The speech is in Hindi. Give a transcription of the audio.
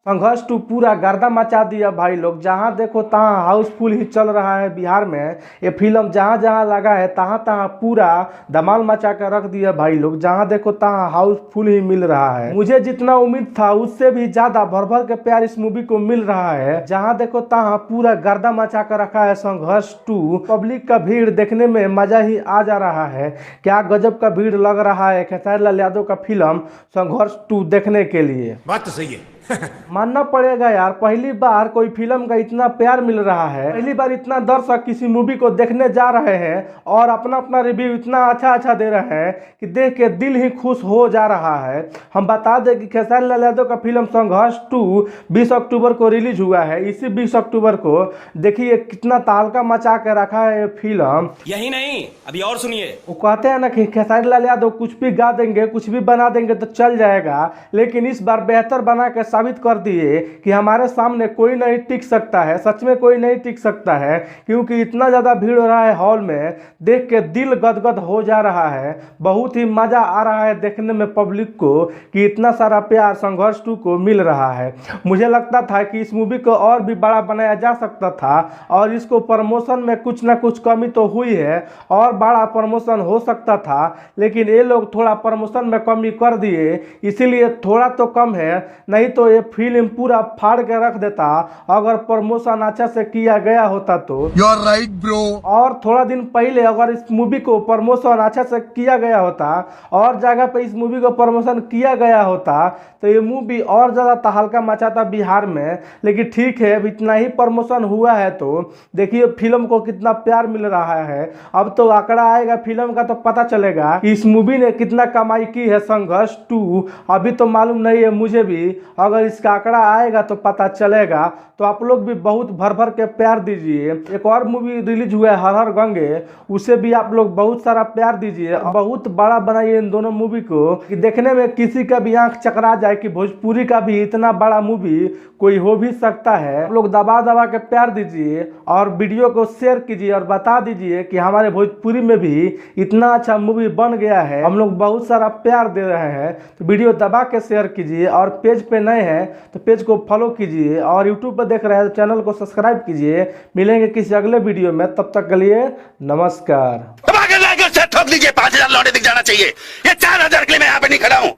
संघर्ष टू पूरा गर्दा मचा दिया भाई लोग। जहां देखो तहां हाउसफुल ही चल रहा है बिहार में। ये फिल्म जहां जहां लगा है तहां तहां पूरा धमाल मचा कर रख दिया भाई लोग। जहां देखो तहां हाउसफुल ही मिल रहा है। मुझे जितना उम्मीद था उससे भी ज्यादा भर भर के प्यार इस मूवी को मिल रहा है। जहां देखो तहां पूरा गर्दा मचा कर रखा है संघर्ष टू। पब्लिक का भीड़ देखने में मजा ही आ जा रहा है। क्या गजब का भीड़ लग रहा है खेसारी लाल यादव का फिल्म संघर्ष टू देखने के लिए। बात तो सही है। मानना पड़ेगा यार, पहली बार कोई फिल्म का इतना प्यार मिल रहा है। पहली बार इतना दर्शक किसी मूवी को देखने जा रहे हैं और अपना अपना रिव्यू इतना अच्छा दे रहे हैं कि देख के दिल ही खुश हो जा रहा है। हम बता दें कि खेसारी लाल यादव का फिल्म संघर्ष 2 20 अक्टूबर को रिलीज हुआ है। इसी 20 अक्टूबर को देखिए कितना तहलका मचा के रखा है ये फिल्म। यही नहीं, अभी और सुनिए। वो कहते हैं ना कि खेसारी लाल यादव कुछ भी गा देंगे, कुछ भी बना देंगे तो चल जाएगा, लेकिन इस बार बेहतर बना के साबित कर दिए कि हमारे सामने कोई नहीं टिक सकता है। सच में कोई नहीं टिक सकता है, क्योंकि इतना ज़्यादा भीड़ हो रहा है हॉल में, देख के दिल गदगद हो जा रहा है। बहुत ही मज़ा आ रहा है देखने में पब्लिक को कि इतना सारा प्यार संघर्ष 2 को मिल रहा है। मुझे लगता था कि इस मूवी को और भी बड़ा बनाया जा सकता था और इसको प्रमोशन में कुछ ना कुछ कमी तो हुई है और बड़ा प्रमोशन हो सकता था, लेकिन ये लोग थोड़ा प्रमोशन में कमी कर दिए, इसीलिए थोड़ा तो कम है। नहीं तो ये फिल्म पूरा फाड़ के रख देता अगर प्रमोशन अच्छा से किया गया होता तो। You are right bro. और थोड़ा दिन पहले अगर इस मूवी को प्रमोशन अच्छा से किया गया होता और जगह पे इस मूवी को प्रमोशन किया गया होता तो ये मूवी और ज़्यादा तहलका मचाता बिहार में। लेकिन ठीक है, अब इतना ही प्रमोशन हुआ है तो देखिए फिल्म को कितना प्यार मिल रहा है। अब तो आंकड़ा आएगा फिल्म का तो पता चलेगा कि इस मूवी ने कितना कमाई की है संघर्ष 2। अभी तो मालूम नहीं है मुझे भी, अगर इसका आंकड़ा आएगा तो पता चलेगा। तो आप लोग भी बहुत भर भर के प्यार दीजिए। एक और मूवी रिलीज हुआ है हर हर गंगे, उसे भी आप लोग बहुत सारा प्यार दीजिए। बहुत बड़ा बनाइए इन दोनों मूवी को कि देखने में किसी का भी आंख चकरा जाए कि भोजपुरी का भी इतना बड़ा मूवी कोई हो भी सकता है। आप लोग दबा दबा के प्यार दीजिए और वीडियो को शेयर कीजिए और बता दीजिए कि हमारे भोजपुरी में भी इतना अच्छा मूवी बन गया है। हम लोग बहुत सारा प्यार दे रहे हैं, तो वीडियो दबा के शेयर कीजिए और पेज पे नए हैं तो पेज को फॉलो कीजिए और यूट्यूब पर देख रहे हैं तो चैनल को सब्सक्राइब कीजिए। मिलेंगे किसी अगले वीडियो में, तब तक के लिए नमस्कार। ठोक लीजिए, 5,000 लौटे दिख जाना चाहिए। ये 4,000 के लिए मैं यहाँ पे नहीं खड़ा हूँ।